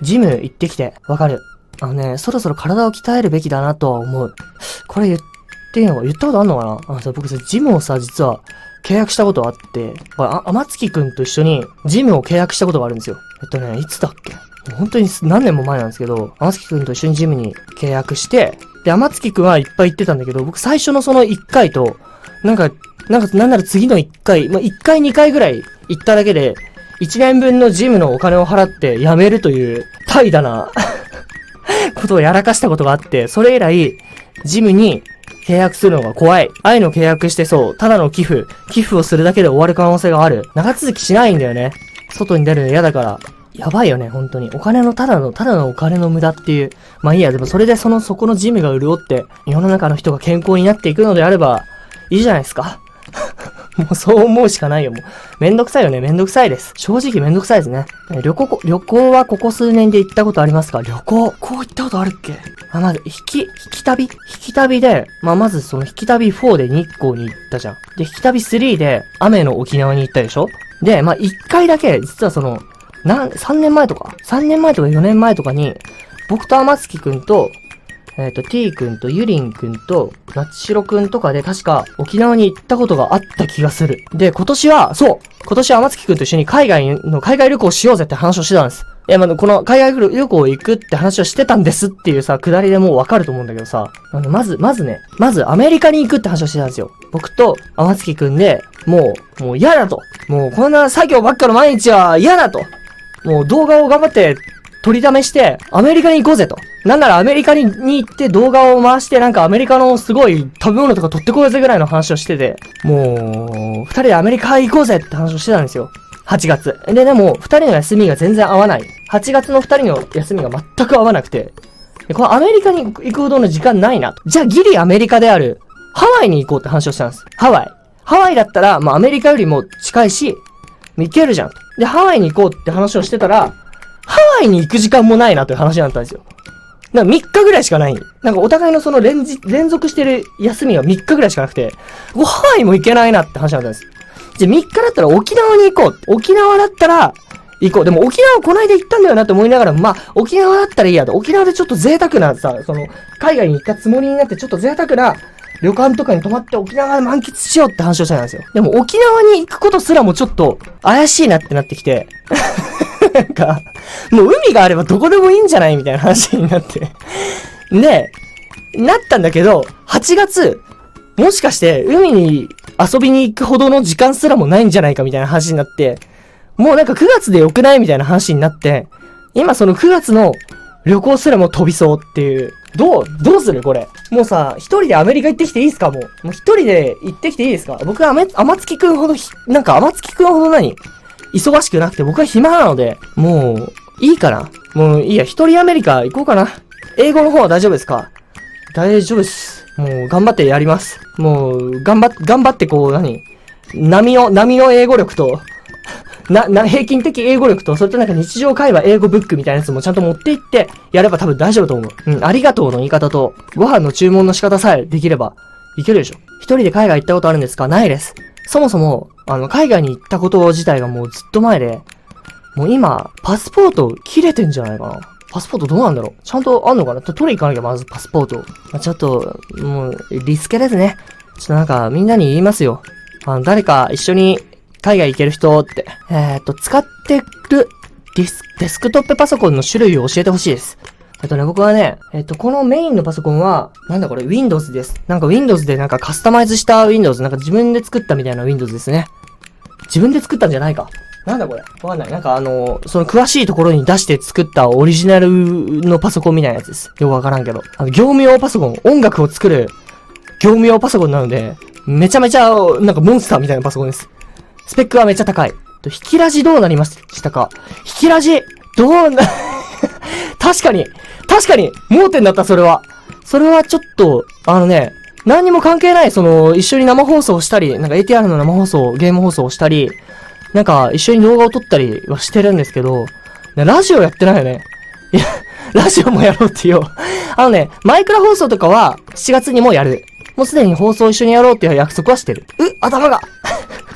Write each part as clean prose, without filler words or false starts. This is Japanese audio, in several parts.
ジム行ってきて、わかる。そろそろ体を鍛えるべきだなとは思う。これ言っていいのか言ったことあんのかな僕さ、ジムをさ、実は、契約したことあって、天月くんと一緒にジムを契約したことがあるんですよ。いつだっけ本当に何年も前なんですけど、天月くんと一緒にジムに契約して、で、天月くんはいっぱい行ってたんだけど、僕最初のその1回と、なんなら次の1回、1回2回ぐらい行っただけで、1年分のジムのお金を払って辞めるという、怠惰なことをやらかしたことがあって、それ以来、ジムに契約するのが怖い。ああいうの契約してそう、ただの寄付をするだけで終わる可能性がある。長続きしないんだよね。外に出るの嫌だから。やばいよね、本当に。お金のただのお金の無駄っていう。まあいいや、でもそれでそこのジムが潤って、世の中の人が健康になっていくのであれば、いいじゃないですか。もうそう思うしかないよ、もう。めんどくさいよね、めんどくさいです。正直めんどくさいですね。旅行はここ数年で行ったことありますか？旅行行ったことあるっけ？まず、引き旅で、まずその引き旅4で日光に行ったじゃん。で、引き旅3で雨の沖縄に行ったでしょ？で、1回だけ、実は3年前とか4年前とかに、僕と天月くんと、T くんとゆりんくんと、なちしろくんとかで確か沖縄に行ったことがあった気がする。で、今年は天月くんと一緒に海外旅行しようぜって話をしてたんです。いや、この海外旅行行くって話をしてたんですっていうさ、くだりでもうわかると思うんだけどさ、まずアメリカに行くって話をしてたんですよ。僕と天月くんで、もう嫌だと。もうこんな作業ばっかの毎日は嫌だと。もう動画を頑張って取りためして、アメリカに行こうぜと。なんならアメリカに行って動画を回して、なんかアメリカのすごい食べ物とか取ってこようぜぐらいの話をしてて、もう、二人でアメリカ行こうぜって話をしてたんですよ。8月。でも、二人の休みが全然合わない。8月の二人の休みが全く合わなくて、このアメリカに行くほどの時間ないなと。じゃあギリアメリカである、ハワイに行こうって話をしたんです。ハワイだったら、アメリカよりも近いし、行けるじゃん。で、ハワイに行こうって話をしてたら、ハワイに行く時間もないなという話になったんですよ。3日ぐらいしかない。なんかお互いのその連続してる休みが3日ぐらいしかなくて、ハワイも行けないなって話になったんです。じゃあ3日だったら沖縄に行こう。沖縄だったら行こう。でも沖縄こないだ行ったんだよなって思いながら、沖縄だったらいいやと。沖縄でちょっと贅沢なさ、海外に行ったつもりになってちょっと贅沢な旅館とかに泊まって沖縄で満喫しようって話をしたんですよ。でも沖縄に行くことすらもちょっと怪しいなってなってきて、なんか、もう海があればどこでもいいんじゃないみたいな話になって。で、なったんだけど、8月、もしかして海に遊びに行くほどの時間すらもないんじゃないかみたいな話になって、もうなんか9月で良くないみたいな話になって、今その9月の旅行すらも飛びそうっていう。どうするこれ。もうさ、一人でアメリカ行ってきていいですかもう一人で行ってきていいですか僕は天月くんほど何忙しくなくて僕は暇なので、もう、いいかなもういいや、一人アメリカ行こうかな。英語の方は大丈夫ですか？大丈夫です。もう頑張ってやります。もう、頑張って波の英語力と、平均的英語力と、それとなんか日常会話英語ブックみたいなやつもちゃんと持っていって、やれば多分大丈夫と思う。ありがとうの言い方と、ご飯の注文の仕方さえできれば、いけるでしょ。一人で海外行ったことあるんですか？ないです。そもそも、海外に行ったこと自体がもうずっと前で、もう今、パスポート切れてんじゃないかな。パスポートどうなんだろうちゃんとあんのかな取り行かなきゃまずパスポート。ちょっと、もう、リスケですね。ちょっとなんか、みんなに言いますよ。誰か一緒に海外行ける人って。使ってるデスクトップパソコンの種類を教えてほしいです。僕はね、このメインのパソコンは、なんだこれ、Windows です。なんか Windows でなんかカスタマイズした Windows、なんか自分で作ったみたいな Windows ですね。自分で作ったんじゃないか。なんだこれわかんない。なんかその詳しいところに出して作ったオリジナルのパソコンみたいなやつです。よくわからんけど。業務用パソコン、音楽を作る業務用パソコンなので、めちゃめちゃ、なんかモンスターみたいなパソコンです。スペックはめっちゃ高い。引きラジどうなりましたか？引きラジ、確かに盲点だった、それは。それはちょっと、何にも関係ない、一緒に生放送したり、なんか ATR の生放送、ゲーム放送をしたり、なんか一緒に動画を撮ったりはしてるんですけど、ラジオやってないよね。いや、ラジオもやろうってよ。マイクラ放送とかは7月にもやる。もうすでに放送一緒にやろうっていう約束はしてる。頭が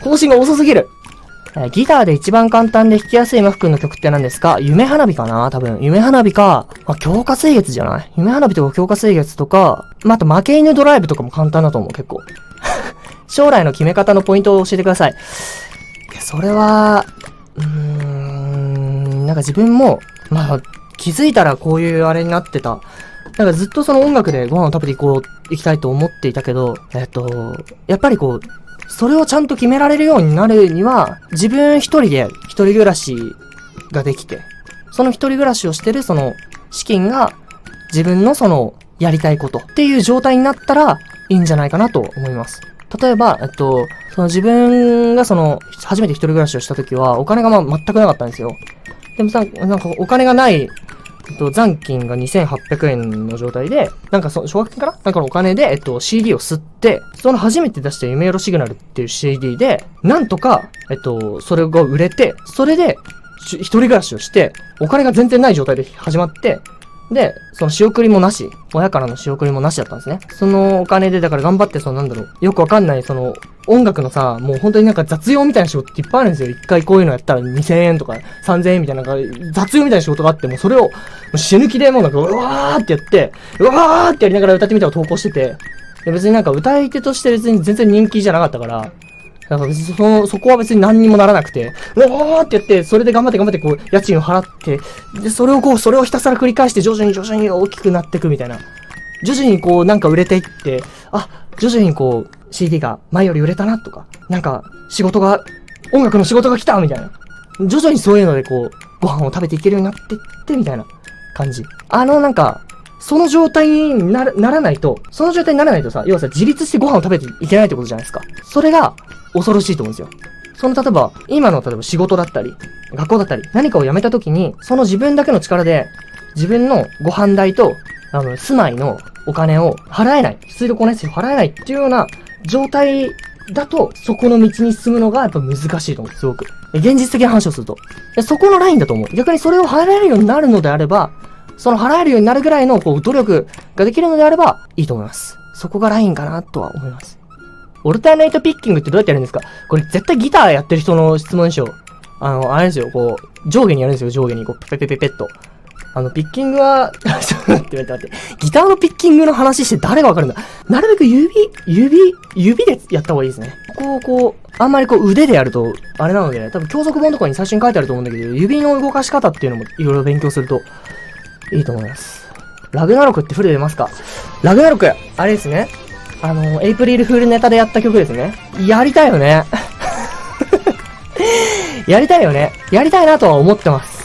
更新が遅すぎる。ギターで一番簡単で弾きやすいマフ君の曲って何ですか？夢花火かな多分。夢花火か、強化水月じゃない？夢花火とか強化水月とか、あと負け犬ドライブとかも簡単だと思う、結構。将来の決め方のポイントを教えてください。それは、なんか自分も、気づいたらこういうあれになってた。なんかずっとその音楽でご飯を食べて行きたいと思っていたけど、やっぱりそれをちゃんと決められるようになるには、自分一人で一人暮らしができて、その一人暮らしをしてるその資金が自分のそのやりたいことっていう状態になったらいいんじゃないかなと思います。例えば、その自分が初めて一人暮らしをした時はお金が全くなかったんですよ。でもなんかお金がない、残金が2800円の状態で、なんか奨学金かななんかのお金で、CD を吸って、その初めて出した夢色シグナルっていう CD で、なんとか、それが売れて、それで、一人暮らしをして、お金が全然ない状態で始まって、で、その仕送りもなし、親からの仕送りもなしだったんですね。そのお金で、だから頑張って、よくわかんない、音楽のさ、もう本当になんか雑用みたいな仕事っていっぱいあるんですよ。一回こういうのやったら2000円とか3000円みたいな、雑用みたいな仕事があって、もうそれを死ぬ気でもうなんか、うわーってやって、うわーってやりながら歌ってみたを投稿してて、別になんか歌い手として別に全然人気じゃなかったから、なんか別にそこは別に何にもならなくて、うわーってやって、それで頑張って家賃を払って、で、それをひたすら繰り返して徐々に大きくなっていくみたいな。徐々になんか売れていって、徐々にCD が前より売れたなとか、なんか音楽の仕事が来たみたいな。徐々にそういうのでご飯を食べていけるようになっていってみたいな感じ。なんか、その状態にならないとさ、要はさ、自立してご飯を食べていけないってことじゃないですか。それが恐ろしいと思うんですよ。例えば、今の例えば仕事だったり、学校だったり、何かを辞めた時に、その自分だけの力で、自分のご飯代と、住まいのお金を払えない。水道光熱費を払えないっていうような状態だと、そこの道に進むのがやっぱ難しいと思う。すごく。現実的な話をすると。そこのラインだと思う。逆にそれを払えるようになるのであれば、その払えるようになるぐらいの努力ができるのであればいいと思います。そこがラインかなとは思います。オルタネイトピッキングってどうやってやるんですか？これ絶対ギターやってる人の質問でしょ。あれですよ、上下にやるんですよ、上下にペペペペッと。ピッキングは、ちょっと待って。ギターのピッキングの話して誰がわかるんだ？なるべく指でやった方がいいですね。あんまり腕でやると、あれなので、多分教則本とかに最初に書いてあると思うんだけど、指の動かし方っていうのもいろいろ勉強するといいと思います。ラグナロクってフルで出ますか？ラグナロク、あれですね。エイプリルフールネタでやった曲ですね。やりたいよね。やりたいよね。やりたいなとは思ってます。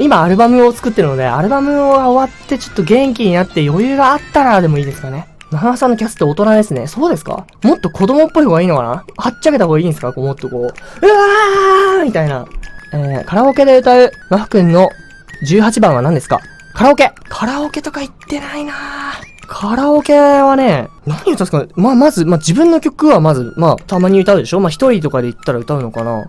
今アルバムを作ってるので、アルバムが終わってちょっと元気になって余裕があったらでもいいですかね。那覇さんのキャスって大人ですね。そうですか？もっと子供っぽい方がいいのかな？はっちゃけた方がいいんですか？もっとうわーみたいな。カラオケで歌うマフ君の18番は何ですか？カラオケとか行ってないなぁ。カラオケはね、何歌うんですかね？まず、自分の曲はたまに歌うでしょ？一人とかで行ったら歌うのかな？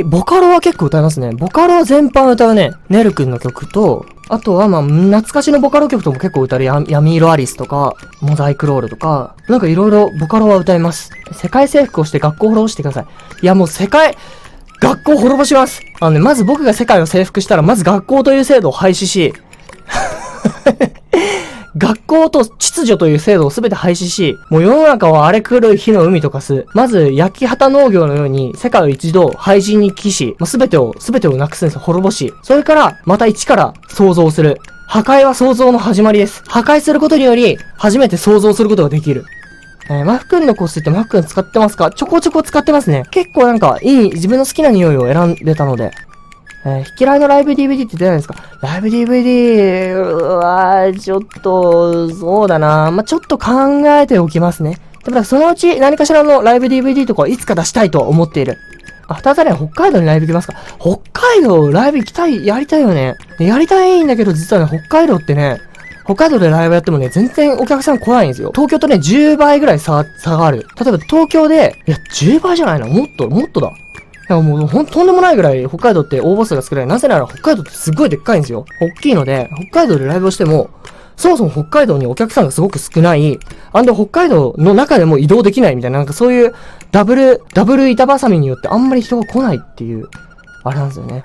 ボカロは結構歌いますね。ボカロは全般歌うね。ねるくんの曲と、あとは懐かしのボカロ曲とも結構歌う。闇色アリスとか、モザイクロールとか、なんかいろいろボカロは歌います。世界征服をして学校を滅ぼしてください。いやもう学校を滅ぼします。まず僕が世界を征服したら、まず学校という制度を廃止し、学校と秩序という制度をすべて廃止し、もう世の中を荒れ狂う火の海と化す。まず、焼き畑農業のように世界を一度廃人に帰し、すべてをなくすんですよ。滅ぼし。それから、また一から創造する。破壊は創造の始まりです。破壊することにより、初めて創造することができる。マフ君の香水ってマフ君使ってますか？ちょこちょこ使ってますね。結構なんか、自分の好きな匂いを選んでたので。ひきらいのライブ DVD って出ないんですか？ライブ DVD、ちょっと、そうだな。ちょっと考えておきますね。でもそのうち何かしらのライブ DVD とかいつか出したいと思っている。二つね、北海道にライブ行きますか？北海道ライブ行きたい、やりたいよね。やりたいんだけど実はね、北海道ってね、北海道でライブやってもね、全然お客さん来ないんですよ。東京とね、10倍ぐらい差がある。例えば東京で、10倍じゃないな。もっとだ。もうとんでもないぐらい北海道って応募数が少ない。なぜなら北海道ってすっごいでっかいんですよ。大きいので、北海道でライブをしても、そもそも北海道にお客さんがすごく少ない、北海道の中でも移動できないみたいな、なんかそういうダブル板挟みによってあんまり人が来ないっていう、あれなんですよね。